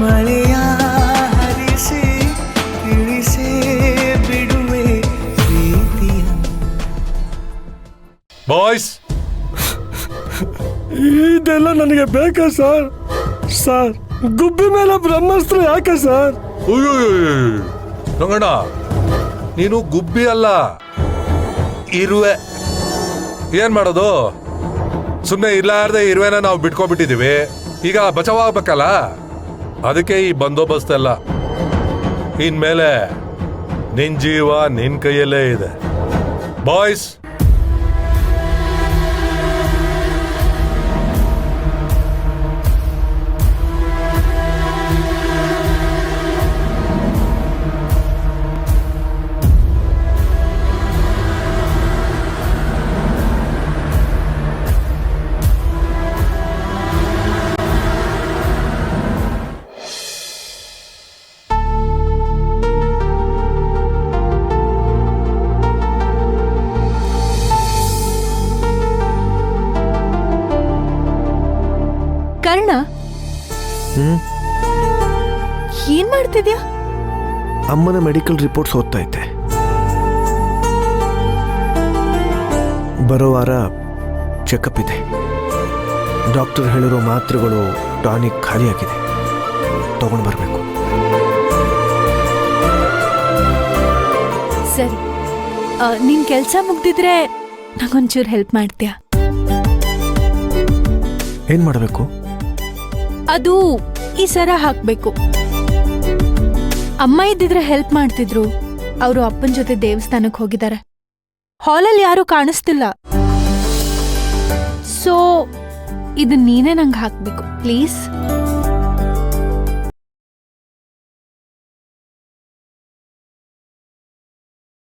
ಮಳೆಯ ಹರಿಸಿ ತಿಳಿಸೇ ಬಿಡುವೆ ಪ್ರೀತಿಯ. ಬಾಯ್ಸ್, ಇದೆಲ್ಲ ನನಗೆ ಬೇಕಾ ಸರ್? ಸರ್, ಗುಬ್ಬಿ ಮೇಲೆ ಬ್ರಹ್ಮಾಸ್ತ್ರ ಯಾಕೆ ಸರ್? ರಂಗಣ್ಣ, ನೀನು ಗುಬ್ಬಿ ಅಲ್ಲ, ಇರುವೆ. ಏನ್ ಮಾಡೋದು? ಸುಮ್ಮನೆ ಇರ್ಲಾರ್ದೆ ಇರುವೆನ ನಾವು ಬಿಟ್ಕೊಬಿಟ್ಟಿದೀವಿ. ಈಗ ಬಚಾವಾಗಬೇಕಲ್ಲ, ಅದಕ್ಕೆ ಈ ಬಂದೋಬಸ್ತ್ ಎಲ್ಲ. ಇನ್ಮೇಲೆ ನಿನ್ ಜೀವ ನಿನ್ ಕೈಯಲ್ಲೇ ಇದೆ. ಬಾಯ್ಸ್, ಕರ್ಣ, ಏನ್ ಮಾಡ್ತಿದ್ಯಾ? ಅಮ್ಮನ ಮೆಡಿಕಲ್ ರಿಪೋರ್ಟ್ಸ್ ಓದ್ತಾ ಇದ್ದೆ. ಬರೋ ವಾರ ಚೆಕಪ್ ಇದೆ. ಡಾಕ್ಟರ್ ಹೇಳಿರೋ ಮಾತ್ರೆಗಳು, ಟಾನಿಕ್ ಖಾಲಿಯಾಗಿದೆ, ತಗೊಂಡು ಬರಬೇಕು. ಸರಿ, ನಿನ್ ಕೆಲ್ಸ ಮುಗ್ದಿದ್ರೆ ನಂಗೊಂಚೂರು ಹೆಲ್ಪ್ ಮಾಡ್ತೀಯಾ? ಏನ್ ಮಾಡಬೇಕು? ಅದು ಈ ಸರ ಹಾಕ್ಬೇಕು. ಅಮ್ಮ ಇದ್ದಿದ್ರೆ ಹೆಲ್ಪ್ ಮಾಡ್ತಿದ್ರು. ಅವರು ಅಪ್ಪನ ಜೊತೆ ದೇವಸ್ಥಾನಕ್ಕೆ ಹೋಗಿದ್ದಾರೆ. ಹಾಲಲ್ಲಿ ಯಾರೂ ಕಾಣಿಸ್ತಿಲ್ಲ. ಸೊ ಇದು ನೀನೇ ನಂಗೆ ಹಾಕ್ಬೇಕು ಪ್ಲೀಸ್.